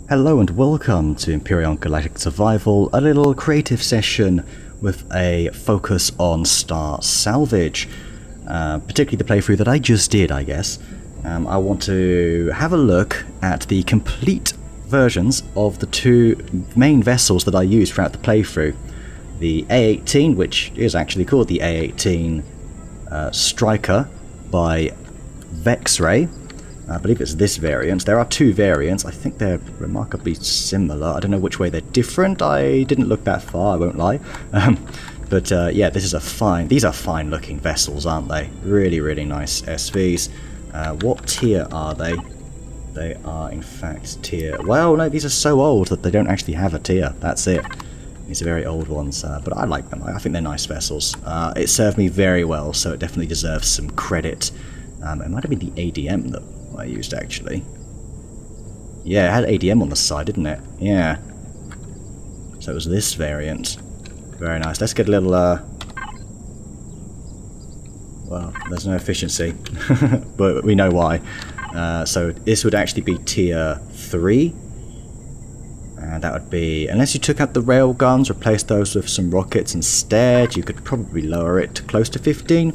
Hello and welcome to Empyrion Galactic Survival, a little creative session with a focus on Star Salvage, particularly the playthrough that I just did, I guess. I want to have a look at the complete versions of the two main vessels that I used throughout the playthrough. The A-18, which is actually called the A-18 Striker by Vexray. I believe it's this variant. There are two variants. I think they're remarkably similar. I don't know which way they're different. I didn't look that far, I won't lie. But yeah, this is these are fine looking vessels, aren't they? Really, really nice SVs. What tier are they? They are in fact tier... Well, no, these are so old that they don't actually have a tier. That's it. These are very old ones, but I like them. I think they're nice vessels. It served me very well, so it definitely deserves some credit. It might have been the ADM that I used, actually. Yeah, it had ADM on the side, didn't it? Yeah. So it was this variant. Very nice. Let's get a little, well, there's no efficiency, but we know why. So this would actually be tier 3. And that would be, unless you took out the rail guns, replaced those with some rockets instead, you could probably lower it to close to 15.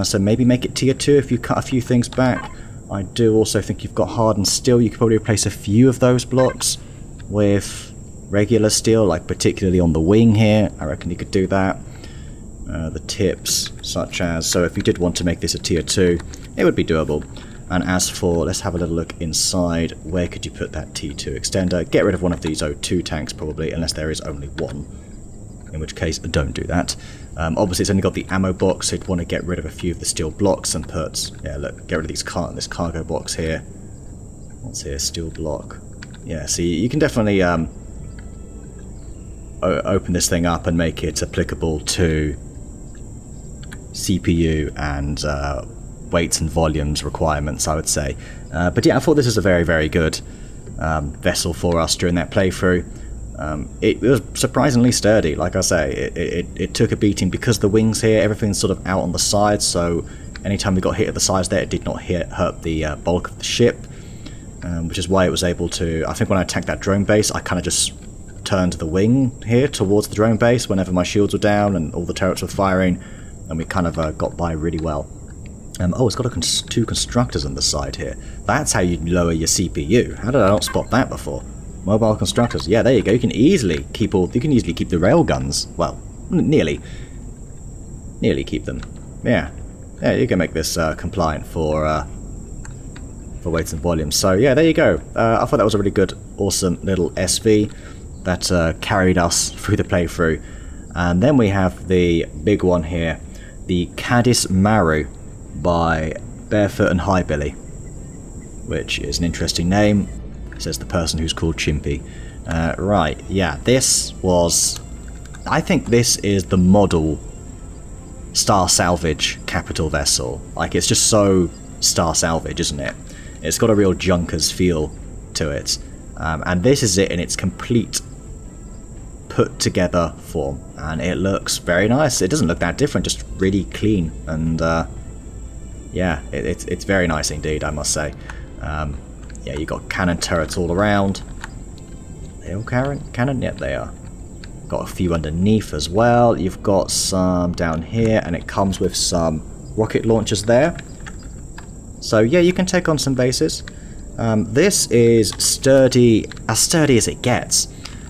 So maybe make it tier 2 if you cut a few things back. I do also think you've got hardened steel. You could probably replace a few of those blocks with regular steel, like particularly on the wing here. I reckon you could do that. The tips, such as, so if you did want to make this a tier 2, it would be doable. And as for, let's have a little look inside. Where could you put that T2 extender? Get rid of one of these O2 tanks probably, unless there is only one. In which case, don't do that. Obviously, it's only got the ammo box, so you'd want to get rid of a few of the steel blocks and put... Yeah, look, get rid of this cargo box here. What's here? Steel block. Yeah, so you can definitely open this thing up and make it applicable to CPU and weights and volumes requirements, I would say. But yeah, I thought this was a very, very good vessel for us during that playthrough. It was surprisingly sturdy, like I say. It took a beating because the wings here, everything's sort of out on the sides, so anytime we got hit at the sides there, it did not hurt the bulk of the ship, which is why it was able to... I think when I attacked that drone base, I kind of just turned the wing here towards the drone base whenever my shields were down and all the turrets were firing, and we kind of got by really well. Oh, it's got two constructors on the side here. That's how you lower your CPU. How did I not spot that before? Mobile constructors. Yeah, there you go. You can easily keep the rail guns. Well, nearly keep them. Yeah, you can make this compliant for weights and volumes. So yeah, there you go. I thought that was a really good, awesome little SV that carried us through the playthrough. And then we have the big one here, the Cadiz-Maru by barefootnhilbily, which is an interesting name. Says the person who's called Chimpy. Right, yeah, this was... I think this is the model Star Salvage capital vessel. Like, it's just so Star Salvage, isn't it? It's got a real Junkers feel to it. And this is it in its complete put together form. And it looks very nice. It doesn't look that different, just really clean. And yeah, it's very nice indeed, I must say. Yeah, you've got cannon turrets all around. They all cannon? Yep, they are. Got a few underneath as well. You've got some down here, and it comes with some rocket launchers there. So yeah, you can take on some bases. This is sturdy as it gets.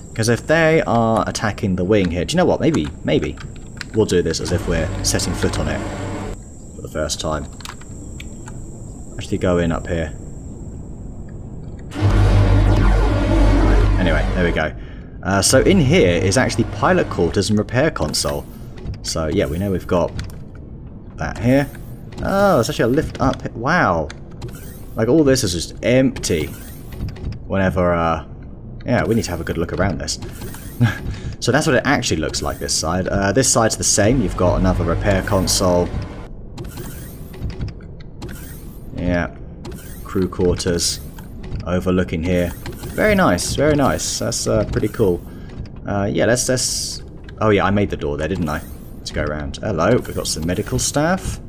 Because if they are attacking the wing here, do you know what? Maybe we'll do this as if we're setting foot on it for the first time. Actually go in up here. Anyway, there we go. So in here is actually pilot quarters and repair console. So yeah, we know we've got that here. Oh, there's actually a lift up here. Wow. Like all this is just empty. Whenever, yeah, we need to have a good look around this. So that's what it actually looks like this side. This side's the same. You've got another repair console. Yeah. Crew quarters. Overlooking here. Very nice, very nice. That's pretty cool. Yeah, let's... Oh yeah, I made the door there, didn't I? Let's go around. Hello, we've got some medical staff.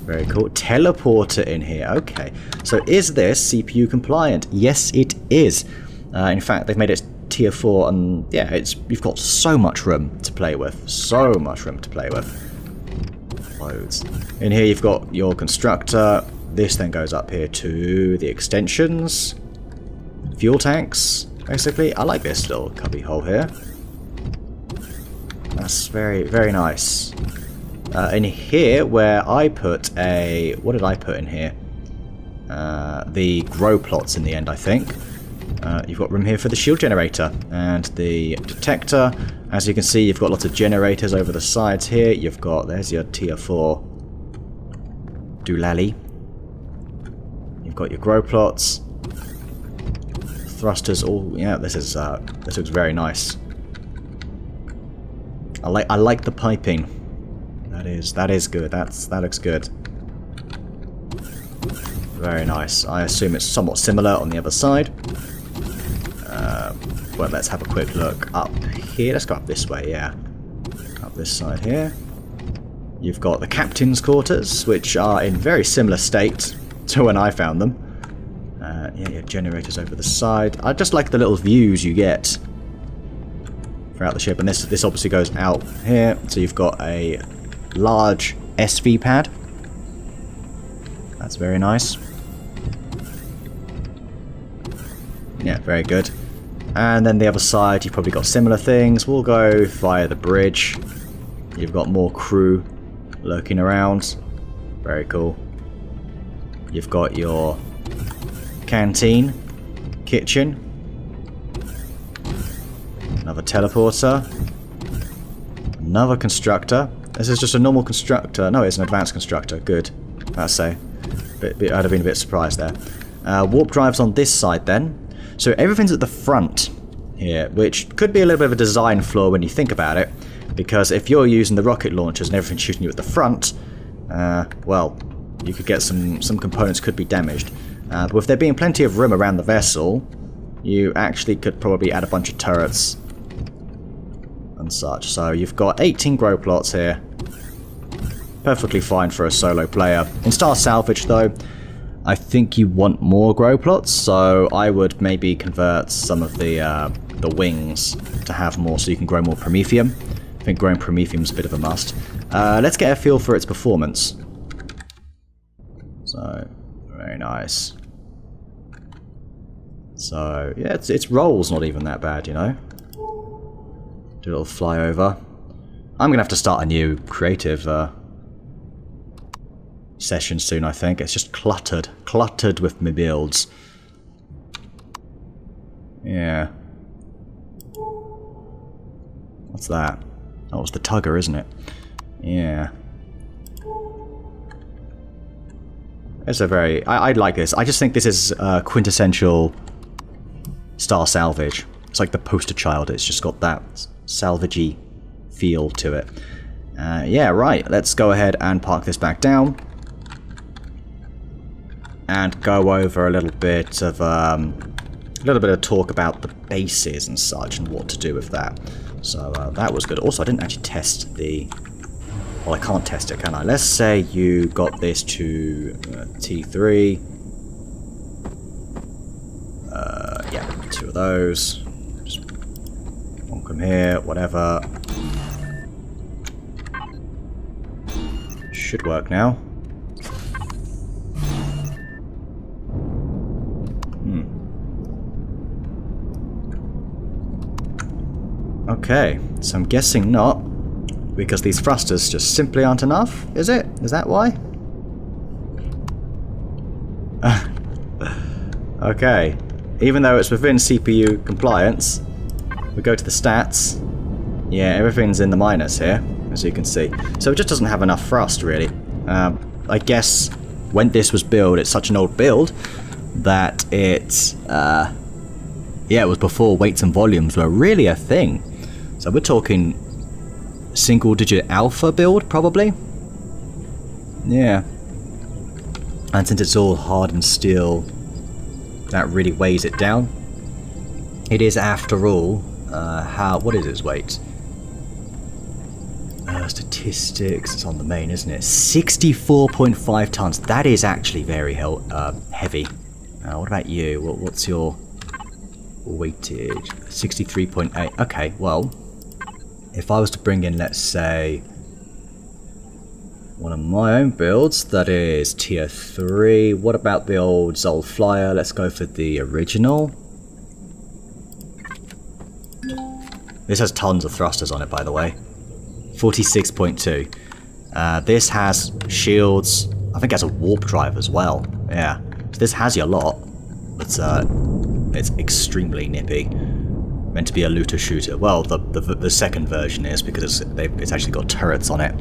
Very cool. Teleporter in here. Okay. So is this CPU compliant? Yes, it is. In fact, they've made it tier 4, and yeah, you've got so much room to play with. So much room to play with. Loads. In here you've got your constructor. This then goes up here to the extensions. Fuel tanks, basically. I like this little cubby hole here. That's very, very nice. In here, where I put a... What did I put in here? The grow plots in the end, I think. You've got room here for the shield generator and the detector. As you can see, you've got lots of generators over the sides here. You've got... There's your tier 4 doolally. You've got your grow plots. Thrusters, all... Yeah, this looks very nice. I like the piping. That is good. That looks good. Very nice. I assume it's somewhat similar on the other side. Well, let's have a quick look up here. Let's go up this way, yeah. Up this side here. You've got the captain's quarters, which are in very similar state to when I found them. Yeah, you have generators over the side. I just like the little views you get throughout the ship, and this obviously goes out here. So you've got a large SV pad. That's very nice. Yeah, very good. And then the other side, you've probably got similar things. We'll go via the bridge. You've got more crew lurking around. Very cool. You've got your canteen, kitchen, another teleporter, another constructor. This is just a normal constructor. No, it's an advanced constructor. Good. I'd say. I'd have been a bit surprised there. Warp drives on this side then. So everything's at the front here, which could be a little bit of a design flaw when you think about it, because if you're using the rocket launchers and everything's shooting you at the front, well, you could get some components could be damaged. But with there being plenty of room around the vessel, you actually could probably add a bunch of turrets and such. So you've got 18 grow plots here. Perfectly fine for a solo player. In Star Salvage though, I think you want more grow plots, so I would maybe convert some of the wings to have more so you can grow more Promethium. I think growing Promethium is a bit of a must. Let's get a feel for its performance. So, very nice. So, yeah, its roll's not even that bad, you know. Do a little flyover. I'm going to have to start a new creative session soon, I think. It's just cluttered with my builds. Yeah. What's that? Oh, it's the tugger, isn't it? Yeah. It's a very... I like this. I just think this is quintessential Star Salvage. It's like the poster child. It's just got that salvagey feel to it. Yeah, right. Let's go ahead and park this back down. And go over a little bit of talk about the bases and such and what to do with that. So that was good. Also, I didn't actually test the... Well, I can't test it, can I? Let's say you got this to T3. Yeah, 2 of those. Just bonk them here, whatever. Should work now. Okay, so I'm guessing not, because these thrusters just simply aren't enough, is it? Is that why? Okay, even though it's within CPU compliance, we go to the stats. Yeah, everything's in the minus here, as you can see. So it just doesn't have enough thrust, really. I guess when this was built, it's such an old build that it's... yeah, it was before weights and volumes were really a thing. So we're talking single-digit alpha build, probably? Yeah. And since it's all hardened steel, that really weighs it down. It is, after all, what is its weight? Statistics, it's on the main, isn't it? 64.5 tons. That is actually very heavy. What about you? What's your weightage? 63.8. Okay, well, if I was to bring in, let's say, one of my own builds, that is tier 3. What about the old Zol Flyer? Let's go for the original. This has tons of thrusters on it, by the way. 46.2. This has shields. I think it has a warp drive as well. Yeah. So this has your lot. But it's extremely nippy. Meant to be a looter shooter. Well, the second version is, because it's actually got turrets on it.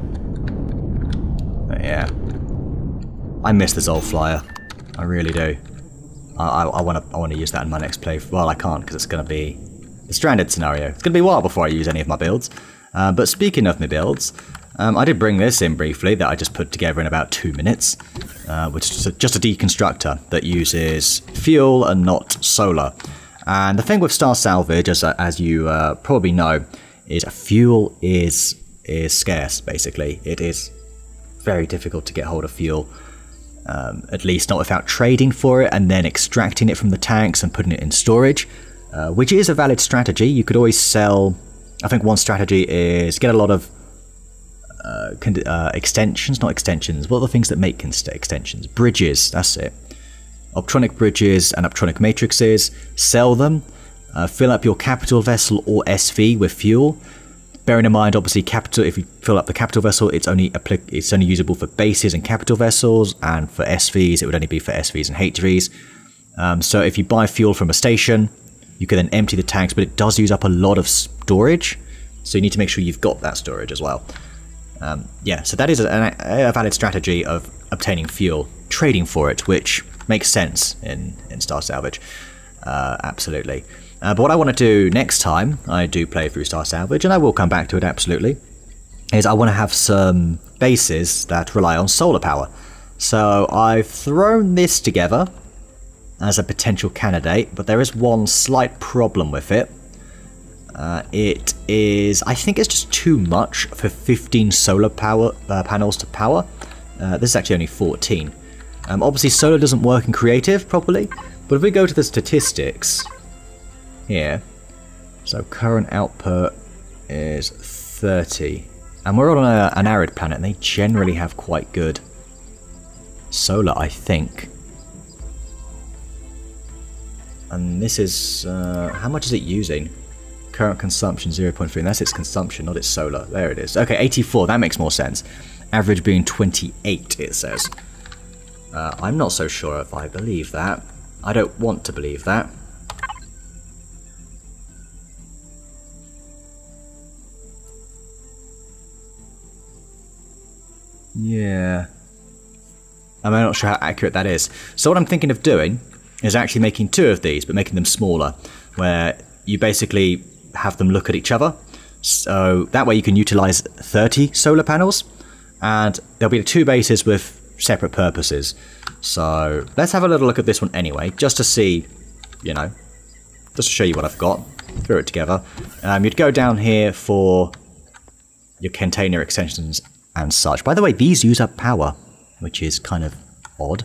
But yeah. I miss the Zol Flyer. I really do. I want to use that in my next playthrough. Well, I can't, because it's going to be the stranded scenario. It's going to be a while before I use any of my builds. But speaking of my builds, I did bring this in briefly that I just put together in about 2 minutes, which is just a deconstructor that uses fuel and not solar. And the thing with Star Salvage, as you probably know, is fuel is scarce, basically. It is very difficult to get hold of fuel, at least not without trading for it and then extracting it from the tanks and putting it in storage, which is a valid strategy. You could always sell. I think one strategy is get a lot of extensions, not extensions. What are the things that make extensions? Bridges, that's it. Optronic bridges and optronic matrices. Sell them. Fill up your capital vessel or SV with fuel. Bearing in mind, obviously, capital. If you fill up the capital vessel, it's only usable for bases and capital vessels, and for SVs, it would only be for SVs and HVs. So if you buy fuel from a station, you can then empty the tanks, but it does use up a lot of storage, so you need to make sure you've got that storage as well. Yeah, so that is a valid strategy of obtaining fuel, trading for it, which makes sense in Star Salvage. Absolutely. But what I want to do next time I do play through Star Salvage, and I will come back to it absolutely, is I want to have some bases that rely on solar power. So I've thrown this together as a potential candidate, but there is one slight problem with it. It is, I think it's just too much for 15 solar power panels to power. This is actually only 14. Obviously solar doesn't work in creative properly, but if we go to the statistics here, so current output is 30, and we're on an arid planet, and they generally have quite good solar, I think. And this is, how much is it using? Current consumption 0.3, and that's its consumption, not its solar. There it is. Okay, 84, that makes more sense. Average being 28, it says. I'm not so sure if I believe that. I don't want to believe that. Yeah. I'm not sure how accurate that is. So what I'm thinking of doing is actually making 2 of these, but making them smaller, where you basically have them look at each other. So that way you can utilize 30 solar panels, and there'll be 2 bases with separate purposes. So let's have a little look at this one anyway, just to see, you know, just to show you what I've got. Throw it together. You'd go down here for your container extensions and such. By the way, these use up power, which is kind of odd.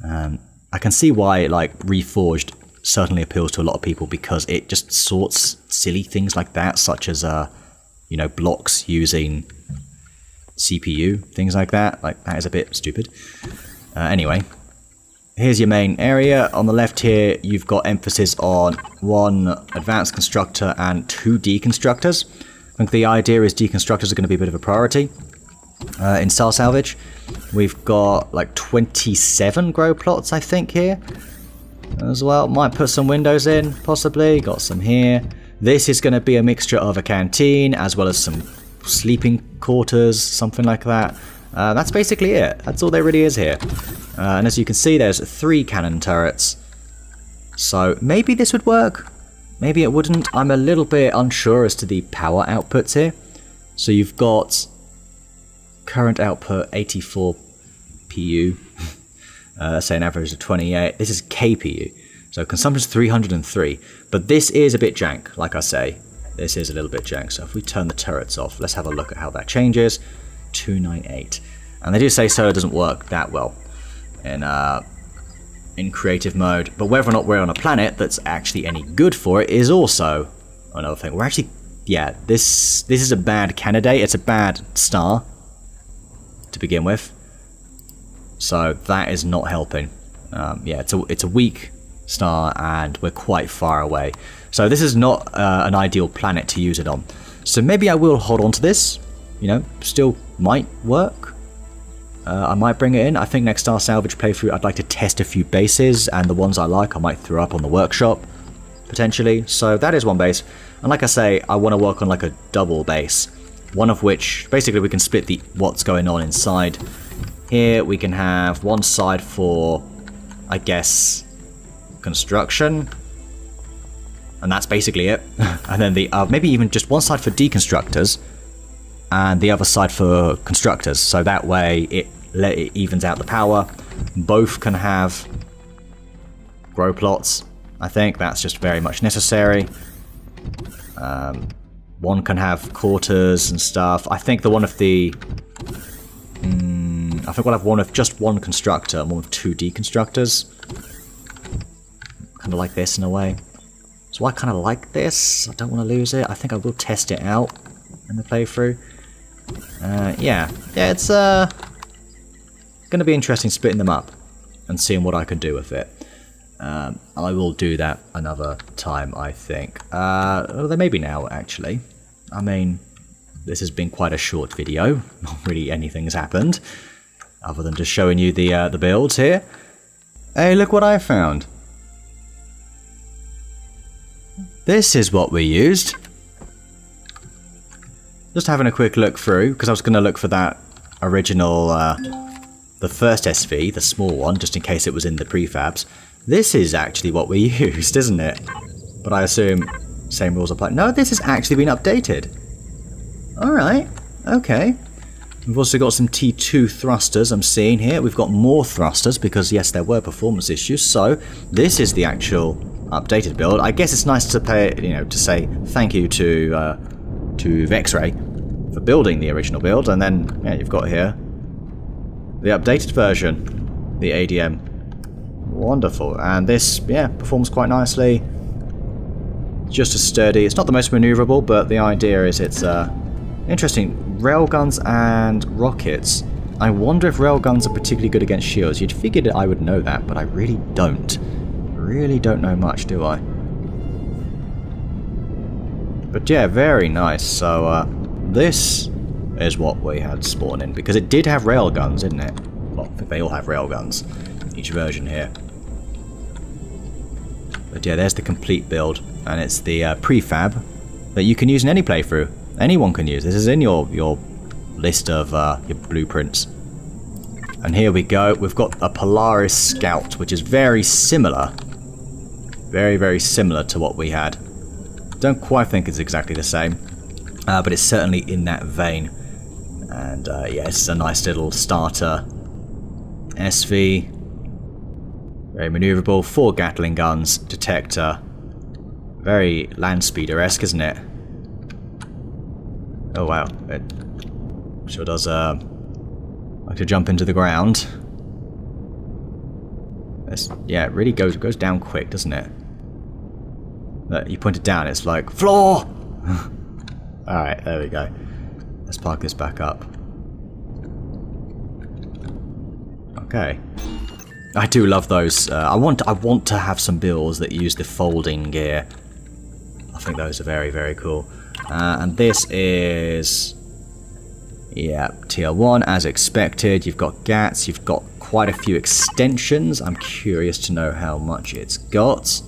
I can see why, like, Reforged certainly appeals to a lot of people, because it just sorts silly things like that, such as, you know, blocks using CPU, things like that. Like, that is a bit stupid. Anyway, here's your main area. On the left here, you've got emphasis on 1 advanced constructor and 2 deconstructors. I think the idea is deconstructors are going to be a bit of a priority. In Star Salvage, we've got like 27 grow plots, I think, here as well. Might put some windows in, possibly. Got some here. This is going to be a mixture of a canteen as well as some sleeping quarters, something like that. That's basically it. That's all there really is here. And as you can see, there's 3 cannon turrets. So maybe this would work. Maybe it wouldn't. I'm a little bit unsure as to the power outputs here. So you've got current output 84 PU. Let's say an average of 28. This is KPU. So consumption's 303. But this is a bit jank, like I say. this is a little bit jank. So if we turn the turrets off, let's have a look at how that changes. 298. And they do say solar doesn't work that well in creative mode, but whether or not we're on a planet that's actually any good for it is also another thing. We're actually, yeah, this is a bad candidate. It's a bad star to begin with, so that is not helping. Yeah, it's a weak star, and we're quite far away. So this is not an ideal planet to use it on. So maybe I will hold on to this. You know, still might work. I might bring it in. I think next Star Salvage playthrough I'd like to test a few bases, and the ones I like I might throw up on the workshop, potentially. So that is one base. And like I say, I want to work on like a double base. One of which, basically we can split the what's going on inside. Here we can have one side for, I guess, construction. And that's basically it. And then the maybe even just one side for deconstructors, and the other side for constructors, so that way it evens out the power. Both can have grow plots. I think that's just very much necessary. One can have quarters and stuff. I think the one of the... I think we'll have one of just one constructor and one with 2 deconstructors. Kind of like this in a way. So I kind of like this. I don't want to lose it. I think I will test it out in the playthrough. Yeah, it's going to be interesting splitting them up and seeing what I can do with it. I will do that another time, I think. Well, there may be now, actually. I mean, this has been quite a short video. Not really anything's happened, other than just showing you the builds here. Hey, look what I found. This is what we used. Just having a quick look through, because I was going to look for that original, the first SV, the small one, just in case it was in the prefabs. This is actually what we used, isn't it? But I assume same rules apply. No, this has actually been updated. Alright, okay. We've also got some T2 thrusters I'm seeing here. We've got more thrusters, because yes, there were performance issues. So, this is the actual updated build. I guess it's nice to pay, you know, to say thank you to Vexray for building the original build, and then yeah, you've got here the updated version, the ADM. Wonderful, and this performs quite nicely. Just as sturdy. It's not the most maneuverable, but the idea is it's interesting. Railguns and rockets. I wonder if railguns are particularly good against shields. You'd figured I would know that, but I really don't. Really don't know much, do I? But yeah, very nice. So this is what we had spawning, because it did have railguns, didn't it? Well, I think they all have railguns, each version here. But yeah, there's the complete build, and it's the prefab that you can use in any playthrough. Anyone can use. This is in your list of your blueprints. And here we go. We've got a Polaris Scout, which is very similar. Very, very similar to what we had. Don't quite think it's exactly the same, but it's certainly in that vein. And yeah, it's a nice little starter SV. Very maneuverable. 4 Gatling guns, detector. Very land speeder-esque, isn't it? Oh wow, it sure does like to jump into the ground. Yeah, it really goes down quick, doesn't it? You point it down, it's like, floor! Alright, there we go. Let's park this back up. Okay. I do love those. I want to have some builds that use the folding gear. I think those are very, very cool. And this is... yeah, tier 1 as expected. You've got GATs, you've got quite a few extensions. I'm curious to know how much it's got.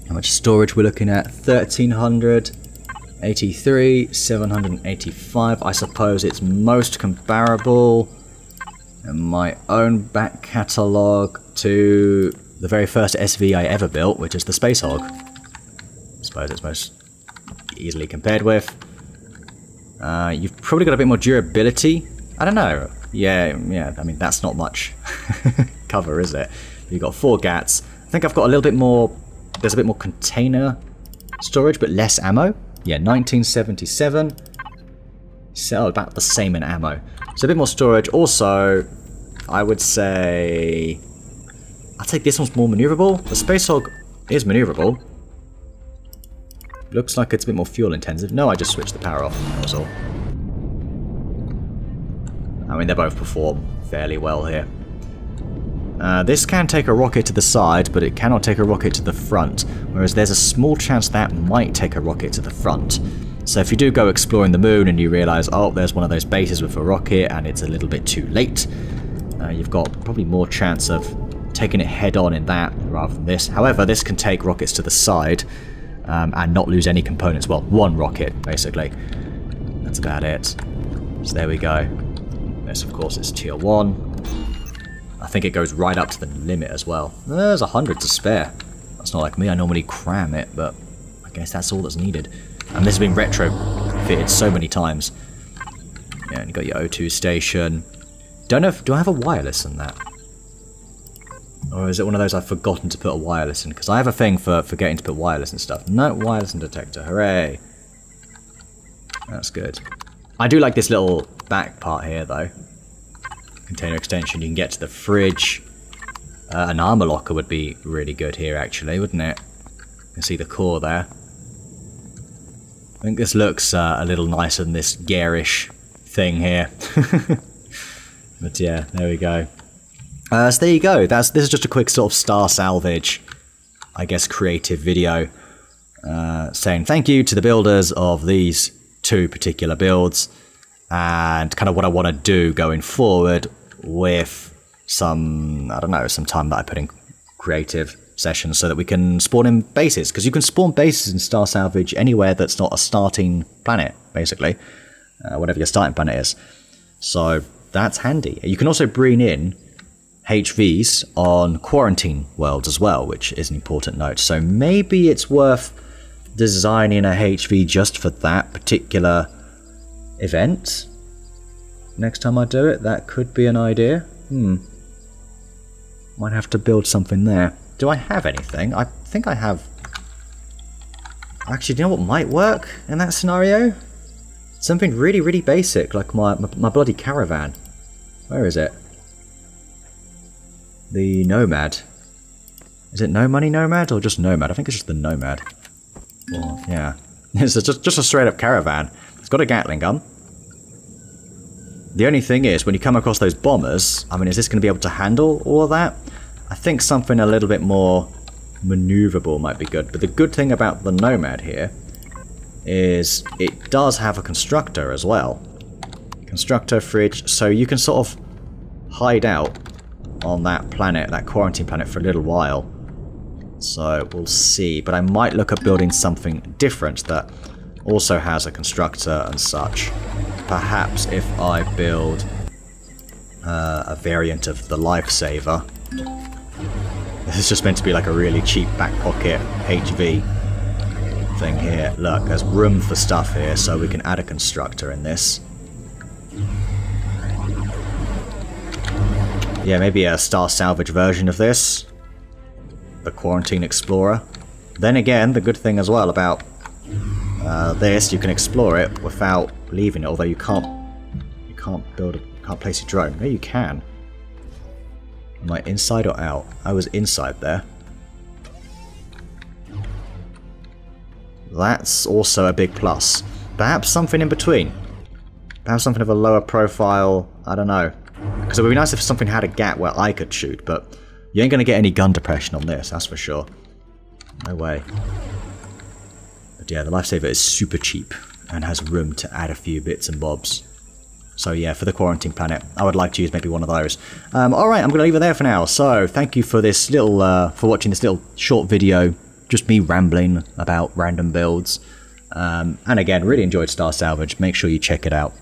How much storage we're looking at? 1383, 785. I suppose it's most comparable in my own back catalogue to the very first SV I ever built, which is the Space Hog. I suppose it's most easily compared with. You've probably got a bit more durability. I don't know. Yeah, I mean, that's not much cover, is it? You've got 4 GATs. I think I've got a little bit more... there's a bit more container storage, but less ammo. Yeah, 1977. So about the same in ammo. So a bit more storage. Also, I would say... I think this one's more maneuverable. The Space Hog is maneuverable. Looks like it's a bit more fuel intensive. No, I just switched the power off. That was all. I mean, they both perform fairly well here. This can take a rocket to the side, but it cannot take a rocket to the front. Whereas there's a small chance that might take a rocket to the front. So if you do go exploring the moon and you realise, oh, there's one of those bases with a rocket and it's a little bit too late, you've got probably more chance of taking it head-on in that rather than this. However, this can take rockets to the side and not lose any components. Well, one rocket, basically. That's about it. So there we go. This, of course, is tier 1. I think it goes right up to the limit as well. There's 100 to spare. That's not like me. I normally cram it, but I guess that's all that's needed. And this has been retrofitted so many times. Yeah, and you got your O2 station. Don't know if... Do I have a wireless in that? Or is it one of those I've forgotten to put a wireless in? Because I have a thing for forgetting to put wireless and stuff. No, wireless and detector. Hooray. That's good. I do like this little back part here, though. Container extension. You can get to the fridge. An armor locker would be really good here, actually, wouldn't it? You can see the core there. I think this looks a little nicer than this garish thing here. But yeah, there we go. So there you go. This is just a quick sort of Star Salvage, I guess, creative video. Saying thank you to the builders of these two particular builds. And kind of what I want to do going forward with some, I don't know, some time that I put in creative sessions so that we can spawn in bases. Because you can spawn bases in Star Salvage anywhere that's not a starting planet, basically. Whatever your starting planet is. So that's handy. You can also bring in HVs on quarantine worlds as well, which is an important note. So maybe it's worth designing a HV just for that particular event. Next time I do it, that could be an idea. Might have to build something there. Do I have anything? I think I have... Actually, do you know what might work in that scenario? Something really, really basic, like my bloody caravan. Where is it? The Nomad. Is it No Money Nomad or just Nomad? I think it's just the Nomad. Well, yeah. It's just a straight up caravan. It's got a Gatling gun. The only thing is, when you come across those bombers, I mean, is this going to be able to handle all of that? I think something a little bit more maneuverable might be good. But the good thing about the Nomad here is it does have a constructor as well. Constructor, fridge, so you can sort of hide out on that planet, that quarantine planet, for a little while. So we'll see. But I might look at building something different that also has a constructor and such. Perhaps if I build a variant of the Lifesaver. This is just meant to be like a really cheap back pocket HV thing here. Look, there's room for stuff here, so we can add a constructor in this. Yeah, maybe a Star Salvage version of this. The Quarantine Explorer. Then again, the good thing as well about this, you can explore it without leaving it, although you can't place a drone. No, you can. Am I inside or out? I was inside there. That's also a big plus. Perhaps something in between. Perhaps something of a lower profile, I don't know. Because it would be nice if something had a gap where I could shoot, but you ain't going to get any gun depression on this, that's for sure. No way. But yeah, the Lifesaver is super cheap and has room to add a few bits and bobs. So yeah, for the quarantine planet, I would like to use maybe one of those. Alright, I'm going to leave it there for now. So thank you for this little, for watching this little short video. Just me rambling about random builds. And again, really enjoyed Star Salvage. Make sure you check it out.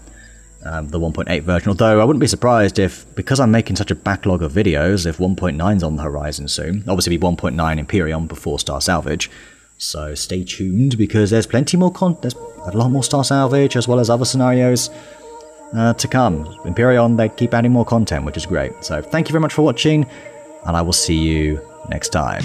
The 1.8 version. Although I wouldn't be surprised if, because I'm making such a backlog of videos, if 1.9's on the horizon soon. Obviously be 1.9 Empyrion before Star Salvage. So stay tuned, because there's plenty more there's a lot more Star Salvage as well as other scenarios to come. Empyrion, they keep adding more content, which is great. So thank you very much for watching, and I will see you next time.